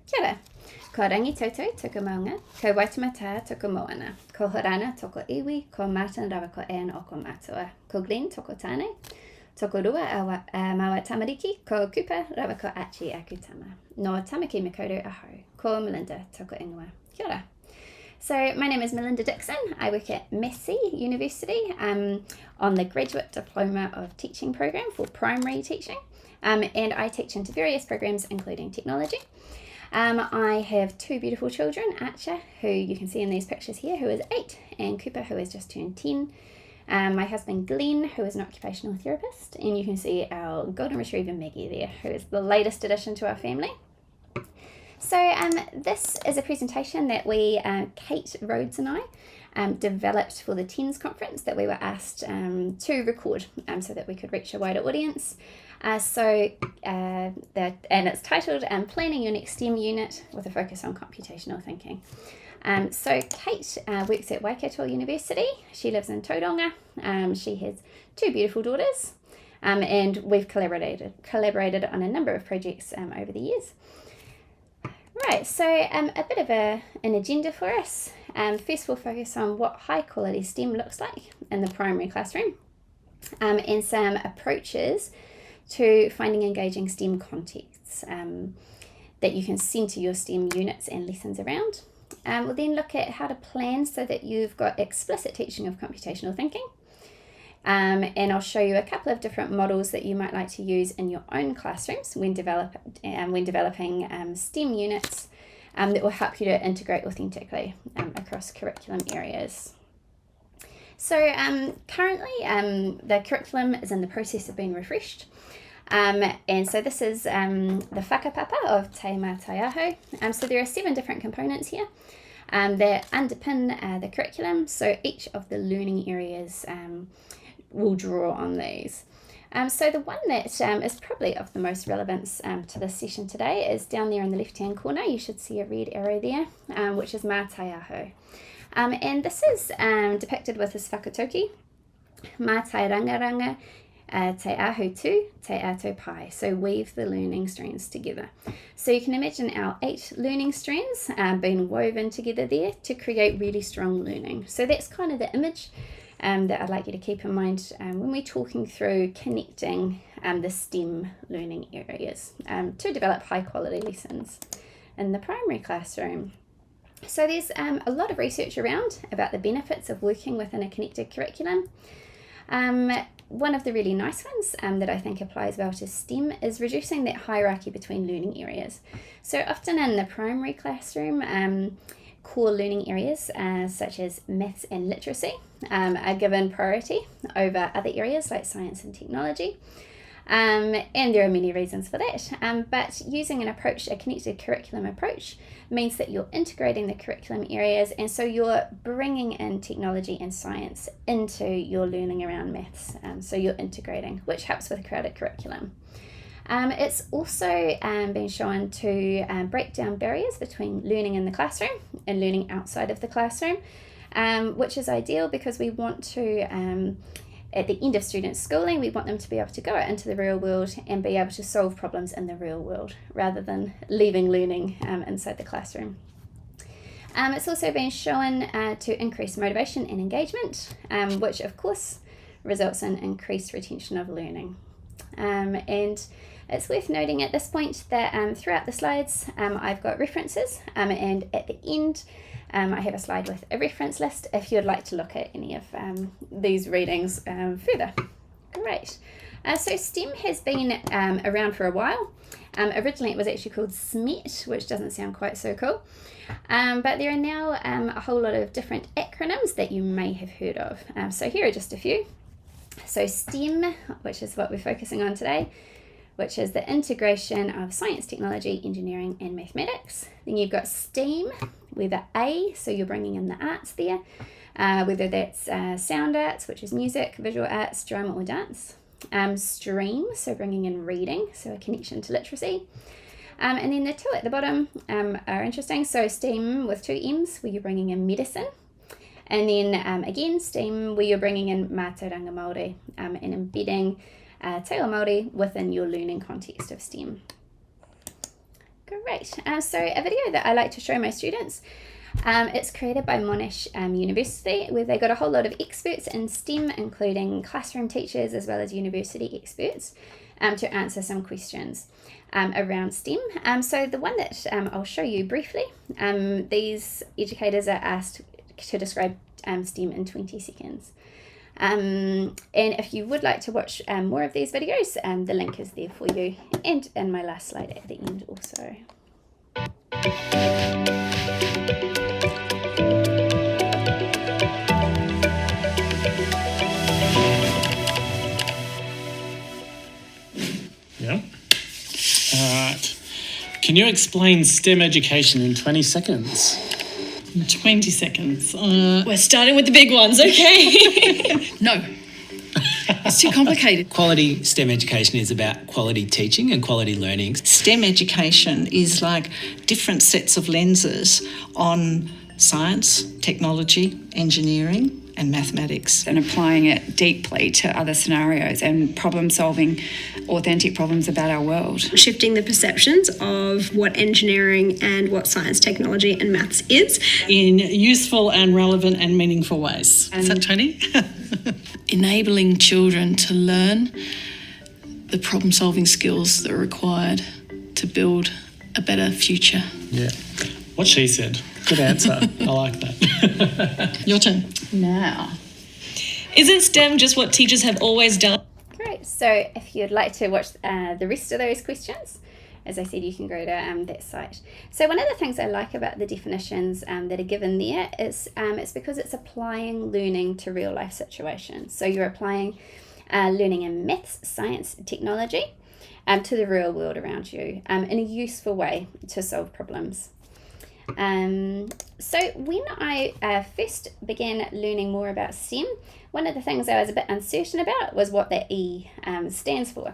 Kia ora. Ko rangi tautau tuku maunga, ko waitumata tuku moana, ko horana toko iwi, ko Martin rawa ko Anne o ko matua, ko Glenn toko tāne, toko rua a maua tamariki, ko Kupa rawa ko Achi akutama, no tamaki mikoru aho, ko Melinda toko ingoa. Kia ora. So my name is Melinda Dixon. I work at Massey University on the Graduate Diploma of Teaching program for primary teaching, and I teach into various programs including technology. I have two beautiful children, Archer, who you can see in these pictures here, who is 8, and Cooper, who has just turned 10. My husband Glenn, who is an occupational therapist, and you can see our golden retriever Maggie there, who is the latest addition to our family. So this is a presentation that we, Kate, Rhodes and I, developed for the TENS conference that we were asked to record so that we could reach a wider audience. And it's titled Planning Your Next STEM Unit with a Focus on Computational Thinking. So Kate works at Waikato University. She lives in Tauranga. She has 2 beautiful daughters, and we've collaborated on a number of projects over the years. Right, so a bit of an agenda for us. First we'll focus on what high quality STEM looks like in the primary classroom, and some approaches to finding engaging STEM contexts that you can centre your STEM units and lessons around. We'll then look at how to plan so that you've got explicit teaching of computational thinking. And I'll show you a couple of different models that you might like to use in your own classrooms when developing STEM units that will help you to integrate authentically across curriculum areas. So currently the curriculum is in the process of being refreshed. And so this is the whakapapa of Te Mātaiaho. So there are 7 different components here that underpin the curriculum. So each of the learning areas will draw on these. So the one that is probably of the most relevance to this session today is down there in the left-hand corner. You should see a red arrow there, which is Mātaiaho. And this is depicted with this whakatoki, Mātairangaranga, te ahu tu, te ato pai. So weave the learning strands together. So you can imagine our 8 learning strands being woven together there to create really strong learning. So that's kind of the image that I'd like you to keep in mind when we're talking through connecting the STEM learning areas to develop high quality lessons in the primary classroom. So there's a lot of research around about the benefits of working within a connected curriculum. One of the really nice ones that I think applies well to STEM is reducing that hierarchy between learning areas. So often in the primary classroom, core learning areas such as maths and literacy are given priority over other areas like science and technology. And there are many reasons for that, but using an approach, a connected curriculum approach, means that you're integrating the curriculum areas, and so you're bringing in technology and science into your learning around maths. So you're integrating, which helps with a crowded curriculum. It's also been shown to break down barriers between learning in the classroom and learning outside of the classroom, which is ideal because we want to at the end of students' schooling, we want them to be able to go out into the real world and be able to solve problems in the real world rather than leaving learning inside the classroom. It's also been shown to increase motivation and engagement, which of course results in increased retention of learning. And it's worth noting at this point that throughout the slides I've got references, and at the end I have a slide with a reference list if you'd like to look at any of these readings further. Great. So STEM has been around for a while. Originally it was actually called SMET, which doesn't sound quite so cool. But there are now a whole lot of different acronyms that you may have heard of. So here are just a few. So STEM, which is what we're focusing on today, which is the integration of science, technology, engineering, and mathematics. Then you've got STEAM, with the A, so you're bringing in the arts there, whether that's sound arts, which is music, visual arts, drama, or dance. STREAM, so bringing in reading, so a connection to literacy. And then the 2 at the bottom are interesting. So STEAM with 2 M's, where you're bringing in medicine. And then again, STEAM, where you're bringing in mātauranga Māori and embedding Te Ao Māori within your learning context of STEM. Great. So a video that I like to show my students, it's created by Monash University, where they got a whole lot of experts in STEM, including classroom teachers as well as university experts, to answer some questions around STEM. So the one that I'll show you briefly, these educators are asked to describe STEM in 20 seconds. And if you would like to watch more of these videos, the link is there for you, and in my last slide at the end also. Yeah. All right. Can you explain STEM education in 20 seconds? 20 seconds. We're starting with the big ones, okay? No. It's too complicated. Quality STEM education is about quality teaching and quality learning. STEM education is like different sets of lenses on science, technology, engineering and mathematics. And applying it deeply to other scenarios and problem solving authentic problems about our world. Shifting the perceptions of what engineering and what science, technology and maths is. In useful and relevant and meaningful ways. Is that 20? Enabling children to learn the problem solving skills that are required to build a better future. Yeah. What she said. Good answer. I like that. Your turn. Now, isn't STEM just what teachers have always done? Great. So if you'd like to watch the rest of those questions, as I said, you can go to that site. So one of the things I like about the definitions that are given there is it's because it's applying learning to real life situations. So you're applying learning in maths, science, technology to the real world around you in a useful way to solve problems. So when I first began learning more about STEM, one of the things I was a bit uncertain about was what that E stands for.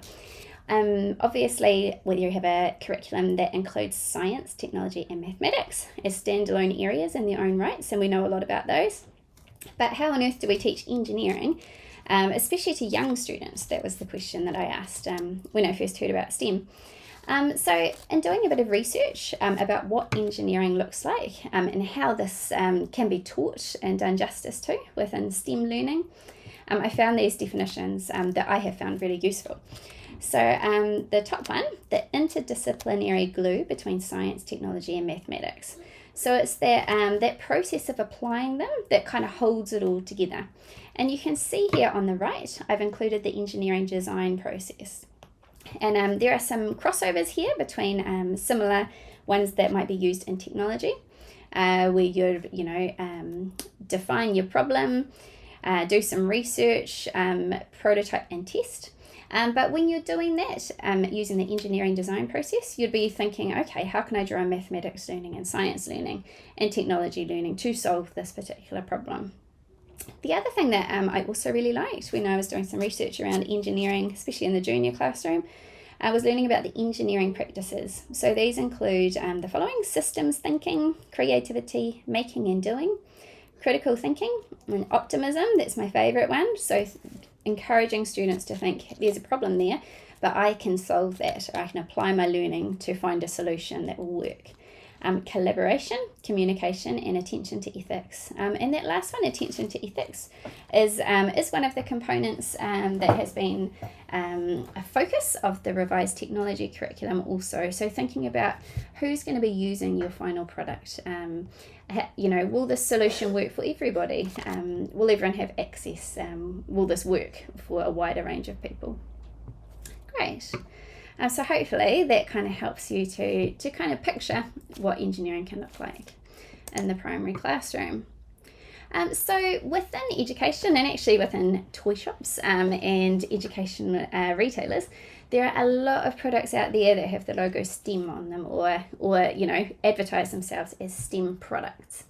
Obviously, whether you have a curriculum that includes science, technology and mathematics as standalone areas in their own rights, and we know a lot about those, but how on earth do we teach engineering, especially to young students? That was the question that I asked when I first heard about STEM. So in doing a bit of research about what engineering looks like and how this can be taught and done justice to within STEM learning, I found these definitions that I have found really useful. So the top one, the interdisciplinary glue between science, technology and mathematics. So it's that process of applying them that kind of holds it all together. And you can see here on the right, I've included the engineering design process. And there are some crossovers here between similar ones that might be used in technology, where you define your problem, do some research, prototype and test. But when you're doing that, using the engineering design process, you'd be thinking, okay, how can I draw mathematics learning and science learning and technology learning to solve this particular problem? The other thing that I also really liked when I was doing some research around engineering, especially in the junior classroom, I was learning about the engineering practices. So these include the following: systems thinking, creativity, making and doing, critical thinking, and optimism. That's my favourite one. So encouraging students to think there's a problem there, but I can solve that, or I can apply my learning to find a solution that will work. Collaboration, communication, and attention to ethics. And that last one, attention to ethics, is one of the components that has been a focus of the revised technology curriculum also. So thinking about who's going to be using your final product. Will this solution work for everybody? Will everyone have access? Will this work for a wider range of people? Great. So hopefully that kind of helps you to kind of picture what engineering can look like in the primary classroom. So within education, and actually within toy shops and education retailers, there are a lot of products out there that have the logo STEM on them, or advertise themselves as STEM products.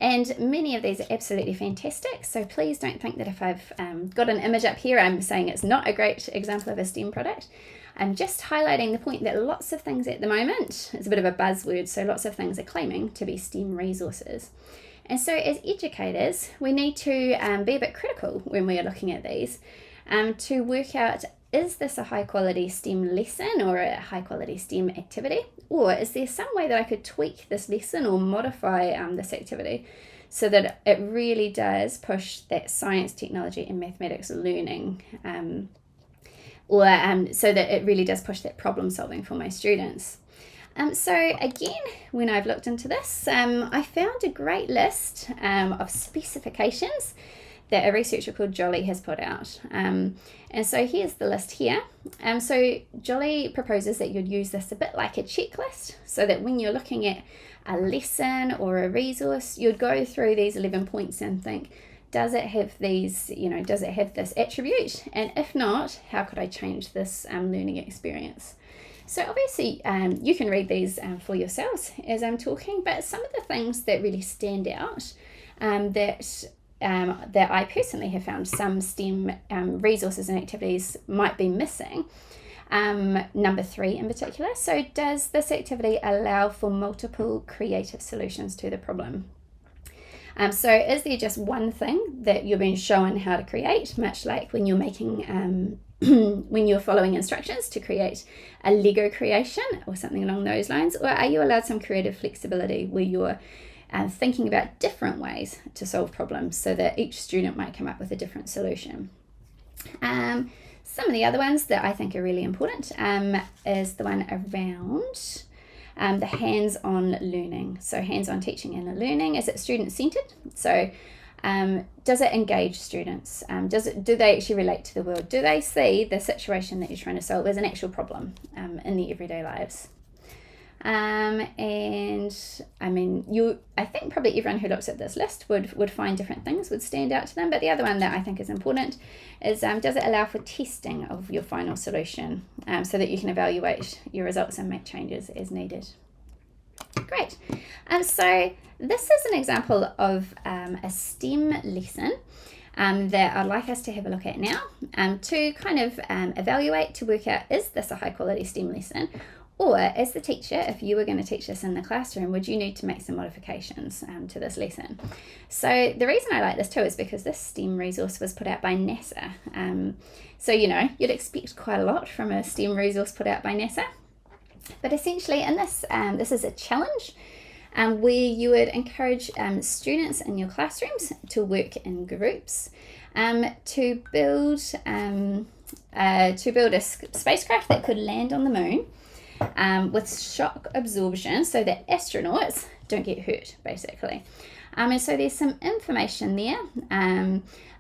And many of these are absolutely fantastic. So please don't think that if I've got an image up here, I'm saying it's not a great example of a STEM product. I'm just highlighting the point that lots of things at the moment, it's a bit of a buzzword, so lots of things are claiming to be STEM resources. And so as educators, we need to be a bit critical when we are looking at these to work out is this a high quality STEM lesson or a high quality STEM activity? Or is there some way that I could tweak this lesson or modify this activity so that it really does push that science, technology and mathematics learning, so that it really does push that problem solving for my students? So again, when I've looked into this, I found a great list of specifications that a researcher called Jolly has put out. And so here's the list here. So Jolly proposes that you'd use this a bit like a checklist, so that when you're looking at a lesson or a resource, you'd go through these 11 points and think, does it have these, does it have this attribute? And if not, how could I change this learning experience? So obviously you can read these for yourselves as I'm talking, but some of the things that really stand out that I personally have found some STEM resources and activities might be missing. Number 3 in particular. So does this activity allow for multiple creative solutions to the problem? So is there just one thing that you're being shown how to create, much like when you're making, when you're following instructions to create a Lego creation or something along those lines? Or are you allowed some creative flexibility where you're thinking about different ways to solve problems so that each student might come up with a different solution? Some of the other ones that I think are really important is the one around the hands-on learning. So hands-on teaching and learning, is it student-centered? So does it engage students? Do they actually relate to the world? Do they see the situation that you're trying to solve as an actual problem in their everyday lives? And I mean, I think probably everyone who looks at this list would find different things would stand out to them. But the other one that I think is important is, does it allow for testing of your final solution so that you can evaluate your results and make changes as needed? Great. So this is an example of a STEM lesson that I'd like us to have a look at now to kind of evaluate, to work out, is this a high quality STEM lesson? Or as the teacher, if you were going to teach this in the classroom, would you need to make some modifications to this lesson? So the reason I like this too is because this STEM resource was put out by NASA. So, you'd expect quite a lot from a STEM resource put out by NASA. But essentially in this, this is a challenge where you would encourage students in your classrooms to work in groups to build a spacecraft that could land on the moon with shock absorption so that astronauts don't get hurt, basically. And so there's some information there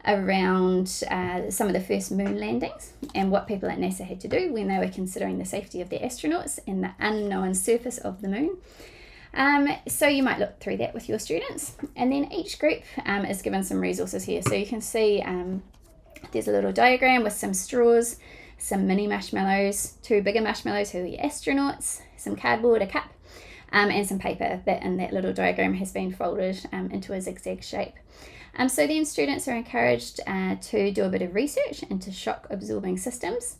around some of the first moon landings and what people at NASA had to do when they were considering the safety of their astronauts in the unknown surface of the moon. So you might look through that with your students, and then each group is given some resources here. So you can see there's a little diagram with some straws, some mini marshmallows, 2 bigger marshmallows who are the astronauts, some cardboard, a cup, and some paper that in that little diagram has been folded into a zigzag shape. So then students are encouraged to do a bit of research into shock absorbing systems,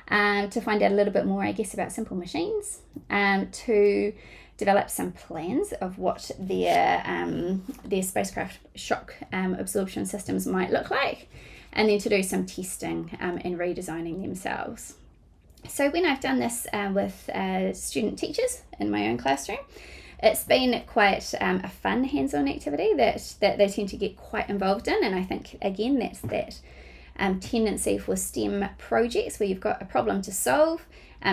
to find out a little bit more, I guess, about simple machines, to develop some plans of what their spacecraft shock absorption systems might look like, and then to do some testing and redesigning themselves. So when I've done this with student teachers in my own classroom, it's been quite a fun hands-on activity that they tend to get quite involved in, and I think again that's that tendency for STEM projects where you've got a problem to solve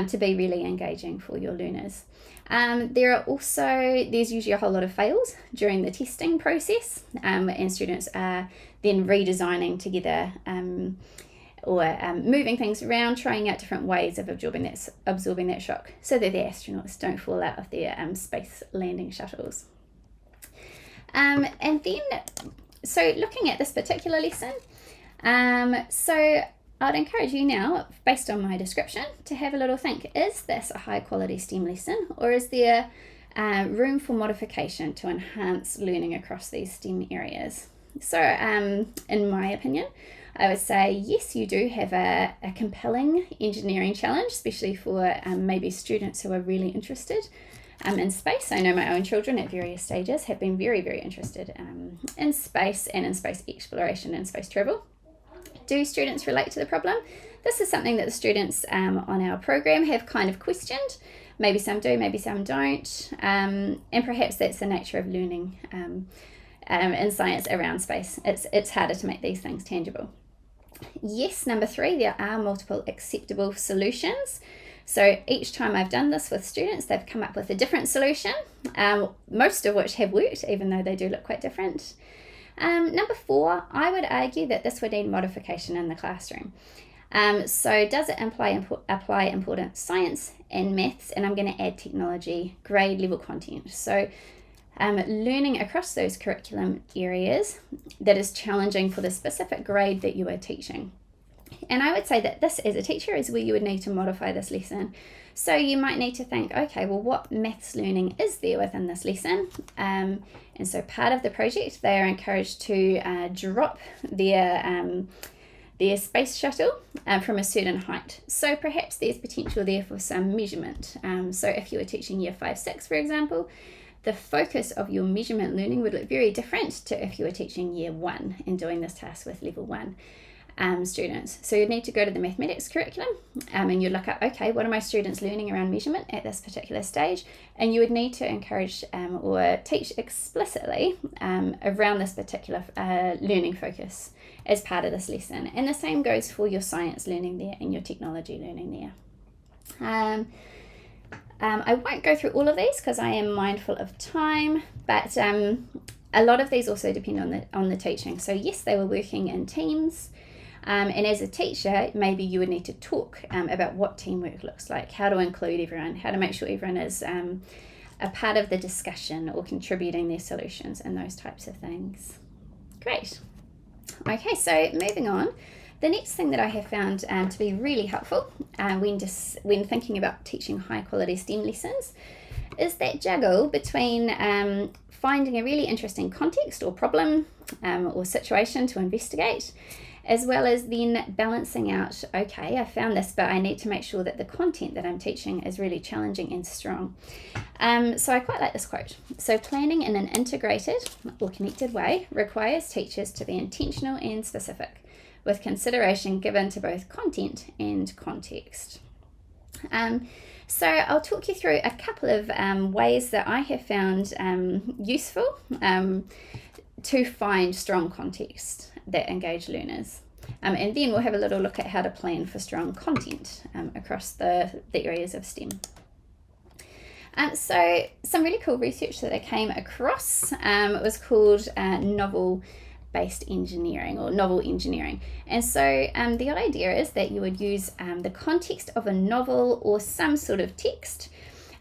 to be really engaging for your learners. There's usually a whole lot of fails during the testing process, and students are then redesigning together or moving things around, trying out different ways of absorbing that shock so that the astronauts don't fall out of their space landing shuttles. And then, so looking at this particular lesson, so I'd encourage you now, based on my description, to have a little think. Is this a high quality STEM lesson, or is there room for modification to enhance learning across these STEM areas? So in my opinion, I would say yes, you do have a compelling engineering challenge, especially for maybe students who are really interested in space. I know my own children at various stages have been very, very interested in space and in space exploration and space travel. Do students relate to the problem? This is something that the students on our program have kind of questioned. Maybe some do, maybe some don't. And perhaps that's the nature of learning in science around space. It's harder to make these things tangible. Yes, number 3, there are multiple acceptable solutions. So each time I've done this with students, they've come up with a different solution, most of which have worked, even though they do look quite different. Number 4, I would argue that this would need modification in the classroom. So does it apply important science and maths? And I'm going to add technology, grade level content. So learning across those curriculum areas that is challenging for the specific grade that you are teaching. And I would say that this, as a teacher, is where you would need to modify this lesson. So you might need to think, okay, well, what maths learning is there within this lesson? And so part of the project, they are encouraged to drop their space shuttle from a certain height. So perhaps there's potential there for some measurement. So if you were teaching year 5, 6, for example, the focus of your measurement learning would look very different to if you were teaching year 1 and doing this task with level 1 students. So you'd need to go to the mathematics curriculum and you'd look up, okay, what are my students learning around measurement at this particular stage? And you would need to encourage or teach explicitly around this particular learning focus as part of this lesson. And the same goes for your science learning there and your technology learning there. I won't go through all of these because I am mindful of time, but a lot of these also depend on the teaching. So yes, they were working in teams, and as a teacher, maybe you would need to talk about what teamwork looks like, how to include everyone, how to make sure everyone is a part of the discussion or contributing their solutions and those types of things. Great. Okay, so moving on. The next thing that I have found to be really helpful when thinking about teaching high quality STEM lessons is that juggle between finding a really interesting context or problem or situation to investigate, as well as then balancing out, okay, I found this, but I need to make sure that the content that I'm teaching is really challenging and strong. So I quite like this quote. So planning in an integrated or connected way requires teachers to be intentional and specific, with consideration given to both content and context. So I'll talk you through a couple of ways that I have found useful to find strong context that engage learners. And then we'll have a little look at how to plan for strong content across the areas of STEM. So some really cool research that I came across was called novel-based engineering or novel engineering. And so the idea is that you would use the context of a novel or some sort of text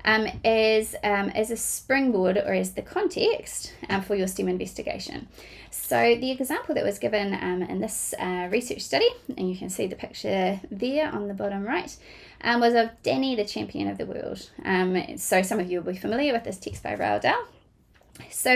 as a springboard or as the context for your STEM investigation. So the example that was given in this research study, and you can see the picture there on the bottom right, was of Danny, the champion of the world. So some of you will be familiar with this text by Rhodes. So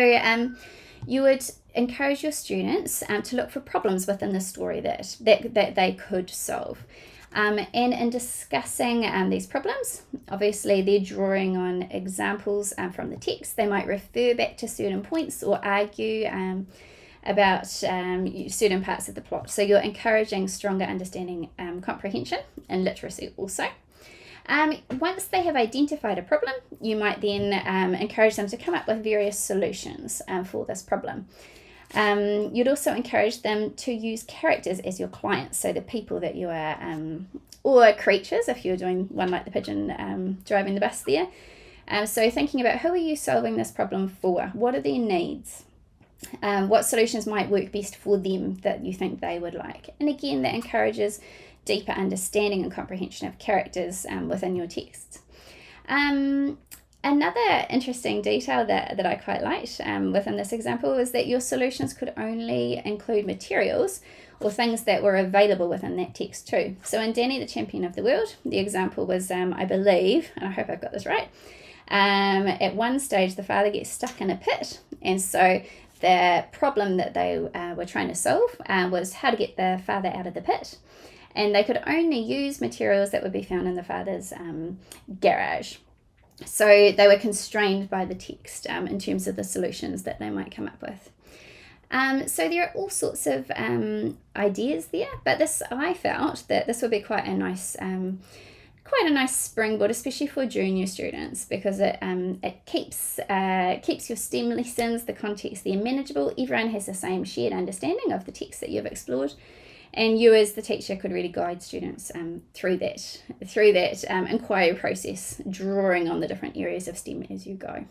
you would encourage your students to look for problems within the story that they could solve. And in discussing these problems, obviously they're drawing on examples from the text. They might refer back to certain points or argue about certain parts of the plot. So you're encouraging stronger understanding, comprehension, and literacy also. Once they have identified a problem, you might then encourage them to come up with various solutions for this problem. You'd also encourage them to use characters as your clients, so the people that you are, or creatures if you're doing one like the pigeon driving the bus there. So thinking about who are you solving this problem for? What are their needs? What solutions might work best for them that you think they would like? And again, that encourages deeper understanding and comprehension of characters within your texts. Another interesting detail that I quite liked within this example was that your solutions could only include materials or things that were available within that text too. So in Danny, the champion of the world, the example was, I believe, and I hope I've got this right, at one stage the father gets stuck in a pit, and so the problem that they were trying to solve was how to get the father out of the pit. And they could only use materials that would be found in the father's garage. So they were constrained by the text in terms of the solutions that they might come up with. So there are all sorts of ideas there, but I felt that this would be quite a nice springboard, especially for junior students, because it keeps your STEM lessons, the context there, manageable. Everyone has the same shared understanding of the text that you've explored, and you as the teacher could really guide students through that inquiry process, drawing on the different areas of STEM as you go.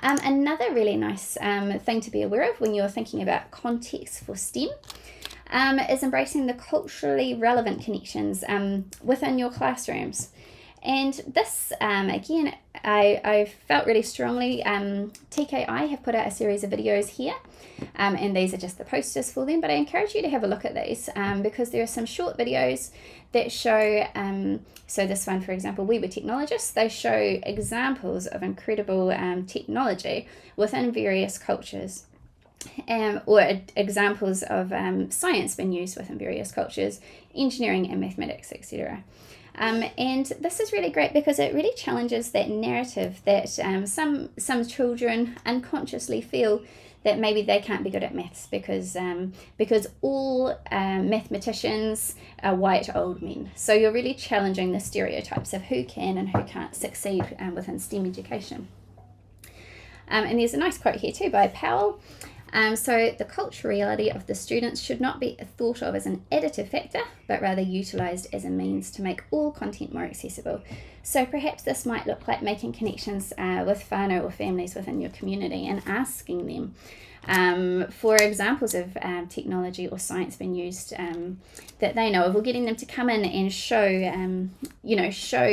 Another really nice thing to be aware of when you're thinking about context for STEM is embracing the culturally relevant connections within your classrooms. And this, again, I felt really strongly, TKI have put out a series of videos here, and these are just the posters for them, but I encourage you to have a look at these because there are some short videos that show, so this one, for example, We Were Technologists, they show examples of incredible technology within various cultures. Or examples of science being used within various cultures, engineering and mathematics, etc. And this is really great because it really challenges that narrative that some children unconsciously feel that maybe they can't be good at maths because all mathematicians are white old men. So you're really challenging the stereotypes of who can and who can't succeed within STEM education. And there's a nice quote here too by Powell. So the cultural reality of the students should not be thought of as an additive factor, but rather utilised as a means to make all content more accessible. So perhaps this might look like making connections with whānau or families within your community and asking them for examples of technology or science being used that they know of, or getting them to come in and show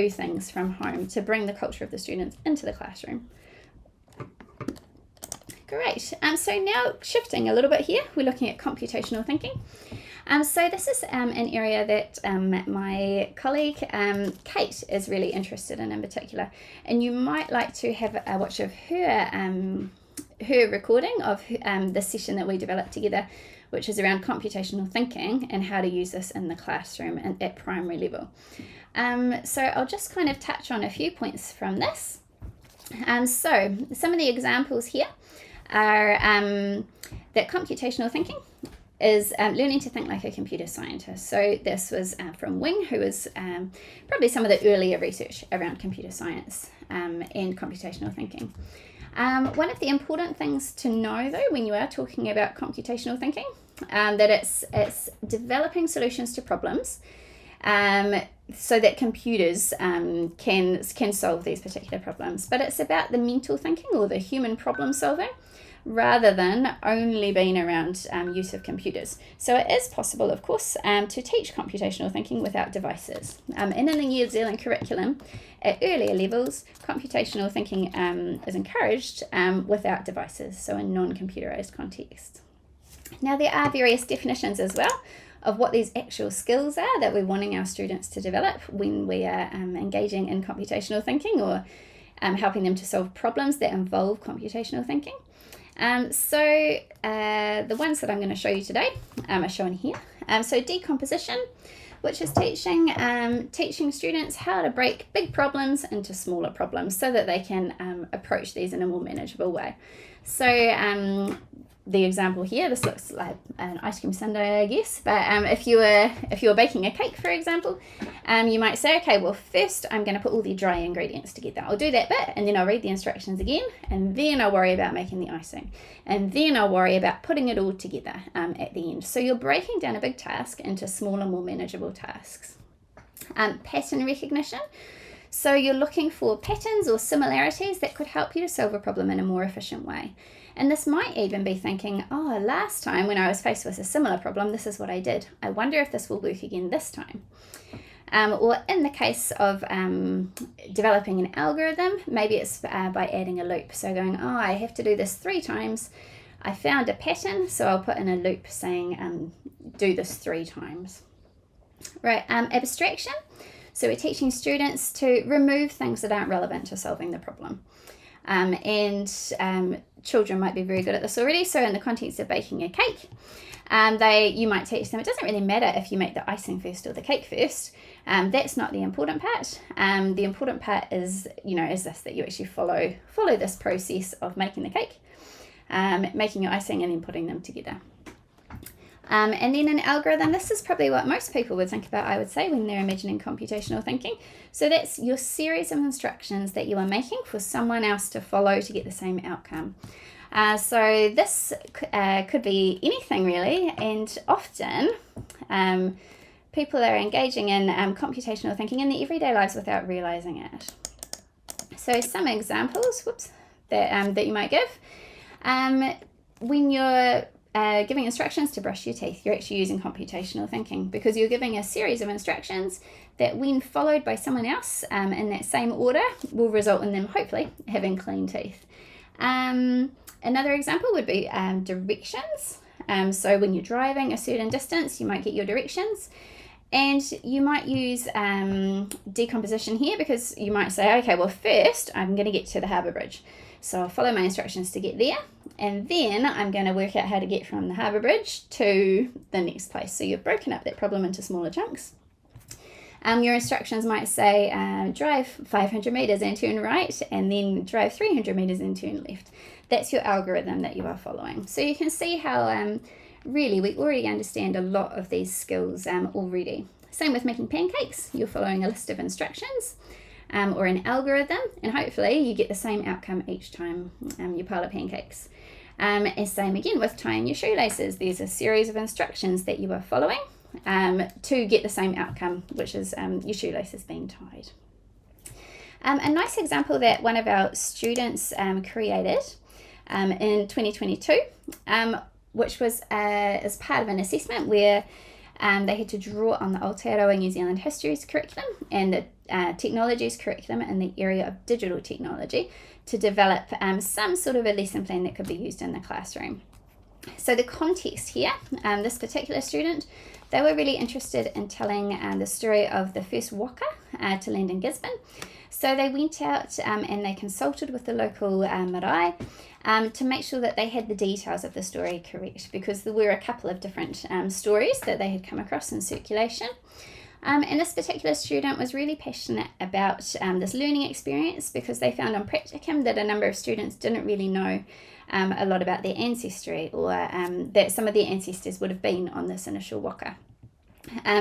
things from home to bring the culture of the students into the classroom. Great. So now shifting a little bit here, we're looking at computational thinking. So this is an area that my colleague Kate is really interested in particular, and you might like to have a watch of her recording of the session that we developed together, which is around computational thinking and how to use this in the classroom and at primary level. So I'll just kind of touch on a few points from this. So some of the examples here are that computational thinking is learning to think like a computer scientist. So this was from Wing, who was probably some of the earlier research around computer science and computational thinking. One of the important things to know, though, when you are talking about computational thinking, that it's developing solutions to problems so that computers can solve these particular problems. But it's about the mental thinking or the human problem solving, rather than only being around use of computers. So it is possible, of course, to teach computational thinking without devices. And in the New Zealand curriculum, at earlier levels, computational thinking is encouraged without devices, so in non-computerized context. Now, there are various definitions as well of what these actual skills are that we're wanting our students to develop when we are engaging in computational thinking or helping them to solve problems that involve computational thinking. So the ones that I'm going to show you today are shown here. So decomposition, which is teaching students how to break big problems into smaller problems so that they can approach these in a more manageable way. So the example here, this looks like an ice cream sundae, I guess, but if you were baking a cake, for example, you might say, okay, well, first I'm going to put all the dry ingredients together. I'll do that bit, and then I'll read the instructions again, and then I'll worry about making the icing, and then I'll worry about putting it all together at the end. So you're breaking down a big task into smaller, more manageable tasks. Pattern recognition. So you're looking for patterns or similarities that could help you to solve a problem in a more efficient way. And this might even be thinking, oh, last time when I was faced with a similar problem, this is what I did. I wonder if this will work again this time. Or in the case of developing an algorithm, maybe it's by adding a loop. So going, oh, I have to do this 3 times. I found a pattern, so I'll put in a loop saying, do this 3 times. Right, abstraction. So we're teaching students to remove things that aren't relevant to solving the problem. And children might be very good at this already. So in the context of baking a cake, you might teach them, it doesn't really matter if you make the icing first or the cake first. That's not the important part. The important part is this, that you actually follow this process of making the cake. making your icing and then putting them together. And then an algorithm, this is probably what most people would think about, I would say, when they're imagining computational thinking. So that's your series of instructions that you are making for someone else to follow to get the same outcome. So this could be anything really, and often people are engaging in computational thinking in their everyday lives without realizing it. So some examples, that you might give. When you're giving instructions to brush your teeth, you're actually using computational thinking, because you're giving a series of instructions that, when followed by someone else in that same order, will result in them hopefully having clean teeth. Another example would be directions. So when you're driving a certain distance, you might get your directions, and you might use decomposition here, because you might say, okay, well, first I'm going to get to the harbour bridge. So I'll follow my instructions to get there, and then I'm going to work out how to get from the harbour bridge to the next place. So you've broken up that problem into smaller chunks. Your instructions might say, drive 500 metres and turn right, and then drive 300 metres and turn left. That's your algorithm that you are following. So you can see how really we already understand a lot of these skills already. Same with making pancakes. You're following a list of instructions or an algorithm, and hopefully you get the same outcome each time you pile up pancakes. And same again with tying your shoelaces. There's a series of instructions that you are following to get the same outcome, which is your shoelaces being tied. A nice example that one of our students created in 2022, which was as part of an assessment where they had to draw on the Aotearoa New Zealand History's curriculum and the technologies curriculum in the area of digital technology to develop some sort of a lesson plan that could be used in the classroom. So the context here, this particular student, they were really interested in telling the story of the first waka to land in Gisborne. So they went out and they consulted with the local marae to make sure that they had the details of the story correct, because there were a couple of different stories that they had come across in circulation. And this particular student was really passionate about this learning experience, because they found on practicum that a number of students didn't really know a lot about their ancestry, or that some of their ancestors would have been on this initial waka.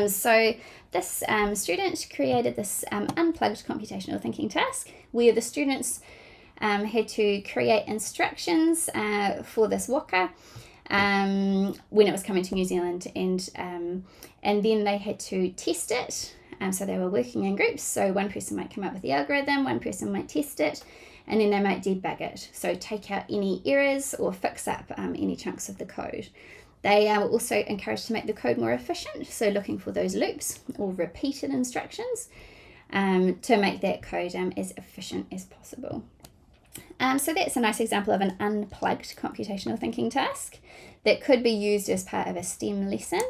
So this student created this unplugged computational thinking task where the students had to create instructions for this waka when it was coming to New Zealand, and then they had to test it. So they were working in groups, so one person might come up with the algorithm, one person might test it, and then they might debug it, so take out any errors or fix up any chunks of the code. They were also encouraged to make the code more efficient, so looking for those loops or repeated instructions to make that code as efficient as possible. So that's a nice example of an unplugged computational thinking task that could be used as part of a STEM lesson.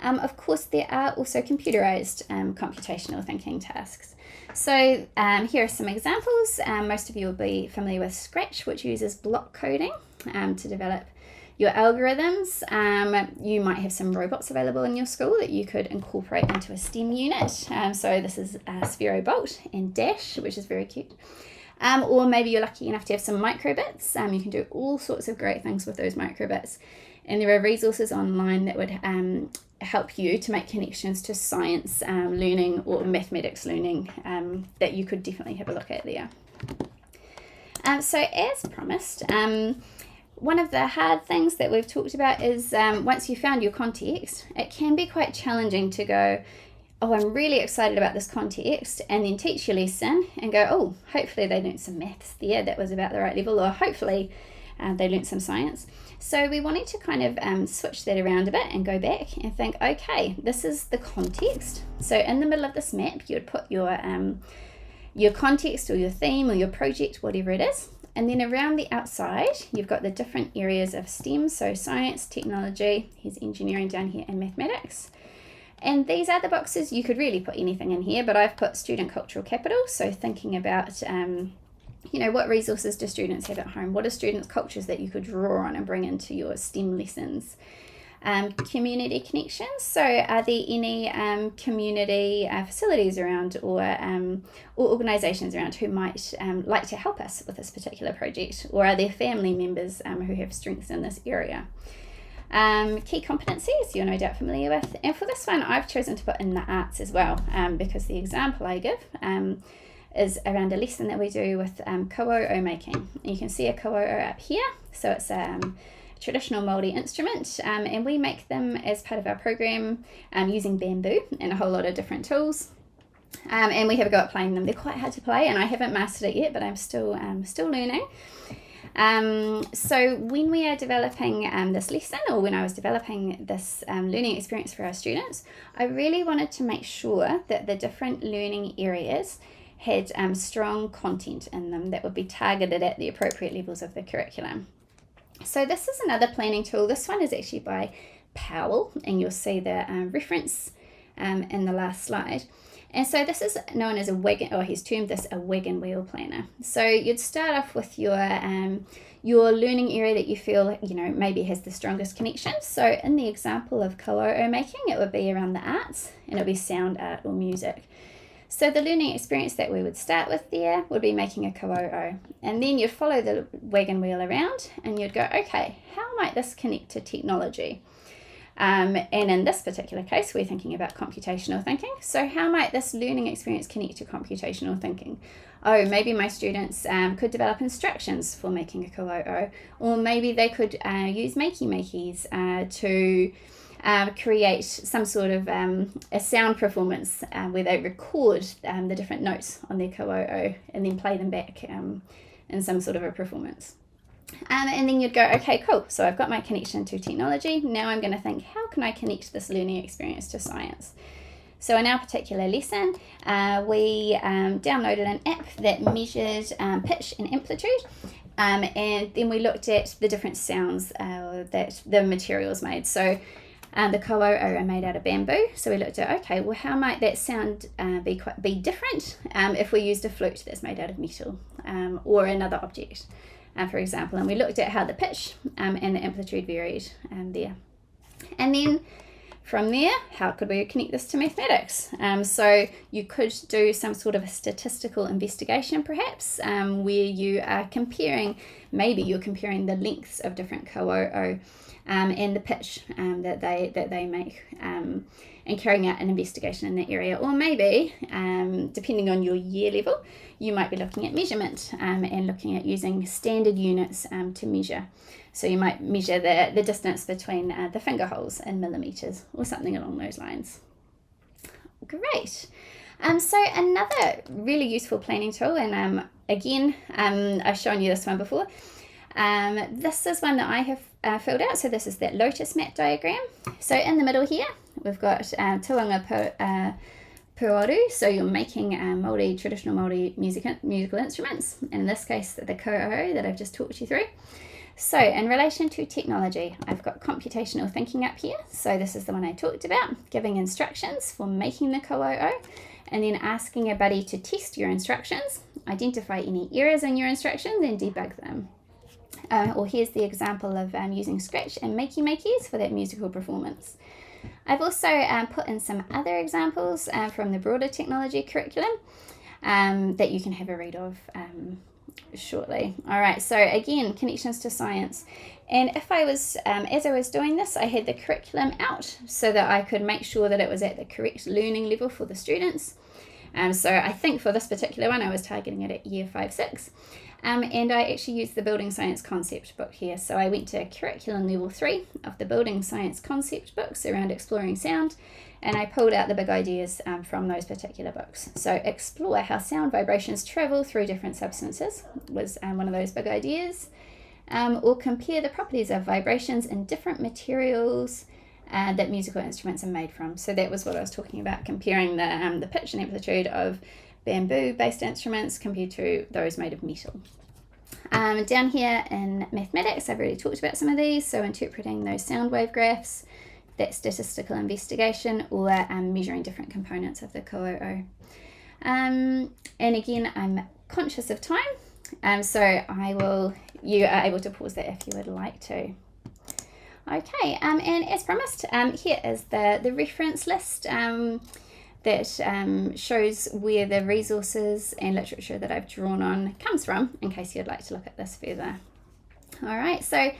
Of course, there are also computerized computational thinking tasks. So here are some examples. Most of you will be familiar with Scratch, which uses block coding to develop your algorithms. You might have some robots available in your school that you could incorporate into a STEM unit. So this is Sphero Bolt and Dash, which is very cute. Or maybe you're lucky enough to have some microbits. You can do all sorts of great things with those microbits. And there are resources online that would help you to make connections to science learning or mathematics learning that you could definitely have a look at there. So as promised, one of the hard things that we've talked about is once you found your context, it can be quite challenging to go, oh, I'm really excited about this context, and then teach your lesson and go, oh, hopefully they learnt some maths there, that was about the right level, or hopefully they learnt some science. So we wanted to kind of switch that around a bit and go back and think, okay, this is the context. So in the middle of this map, you would put your context or your theme or your project, whatever it is. And then around the outside, you've got the different areas of STEM, so science, technology, here's engineering down here, and mathematics. And these are the boxes. You could really put anything in here, but I've put student cultural capital, so thinking about what resources do students have at home? What are students' cultures that you could draw on and bring into your STEM lessons? Community connections. So are there any community facilities around or organisations around who might like to help us with this particular project? Or are there family members who have strengths in this area? Key competencies you're no doubt familiar with. And for this one, I've chosen to put in the arts as well, because the example I give is around a lesson that we do with ko'o'o making. You can see a ko'o'o up here. So it's traditional Māori instrument, and we make them as part of our program using bamboo and a whole lot of different tools. And we have a go at playing them. They're quite hard to play, and I haven't mastered it yet, but I'm still learning. So when we are developing this lesson, or when I was developing this learning experience for our students, I really wanted to make sure that the different learning areas had strong content in them that would be targeted at the appropriate levels of the curriculum. So this is another planning tool. This one is actually by Powell, and you'll see the reference in the last slide. And so this is known as a wagon, or he's termed this a wagon wheel planner. So you'd start off with your learning area that you feel, maybe has the strongest connection. So in the example of ko'o'o making, it would be around the arts, and it would be sound art or music. So the learning experience that we would start with there would be making a ko'o'o. And then you'd follow the wagon wheel around and you'd go, okay, how might this connect to technology? And in this particular case, we're thinking about computational thinking. So how might this learning experience connect to computational thinking? Oh, maybe my students could develop instructions for making a ko'o'o, or maybe they could use makey-makeys to create some sort of a sound performance where they record the different notes on their ko'o'o and then play them back in some sort of a performance. And then you'd go, okay, cool, so I've got my connection to technology. Now I'm going to think, how can I connect this learning experience to science? So in our particular lesson, we downloaded an app that measured pitch and amplitude. And then we looked at the different sounds that the materials made. So the ko'o'o are made out of bamboo. So we looked at, okay, well, how might that sound be different if we used a flute that's made out of metal or another object, for example. And we looked at how the pitch and the amplitude varied there. And then from there, how could we connect this to mathematics? So you could do some sort of a statistical investigation, perhaps, where you are comparing the lengths of different ko'o'o and the pitch that they make, and carrying out an investigation in that area. Or maybe, depending on your year level, you might be looking at measurement and looking at using standard units to measure. So you might measure the distance between the finger holes in millimetres or something along those lines. Great. So another really useful planning tool, and again, I've shown you this one before. This is one that I have filled out. So this is that lotus map diagram. So in the middle here, we've got tuanga puoru. So you're making traditional Māori musical instruments. In this case, the ko'o'o that I've just talked you through. So in relation to technology, I've got computational thinking up here. So this is the one I talked about, giving instructions for making the ko'o'o, and then asking a buddy to test your instructions, identify any errors in your instructions, and debug them. Or here's the example of using Scratch and makey-makeys for that musical performance. I've also put in some other examples from the broader technology curriculum that you can have a read of shortly. All right, so again, connections to science. And if I was, as I was doing this, I had the curriculum out so that I could make sure that it was at the correct learning level for the students. So I think for this particular one, I was targeting it at year 5-6. And I actually used the building science concept book here. So I went to curriculum level 3 of the building science concept books around exploring sound, and I pulled out the big ideas from those particular books. So explore how sound vibrations travel through different substances was one of those big ideas. Or compare the properties of vibrations in different materials that musical instruments are made from. So that was what I was talking about, comparing the pitch and amplitude of bamboo-based instruments compared to those made of metal. Down here in mathematics, I've already talked about some of these, so interpreting those sound wave graphs, that statistical investigation, or measuring different components of the ko'o'o. And again, I'm conscious of time, so you are able to pause that if you would like to. Okay, and as promised, here is the reference list that shows where the resources and literature that I've drawn on comes from, in case you'd like to look at this further. All right, so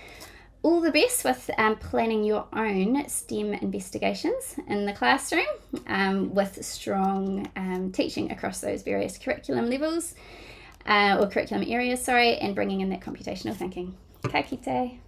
all the best with planning your own STEM investigations in the classroom with strong teaching across those various curriculum levels or curriculum areas, and bringing in that computational thinking. Ka kite.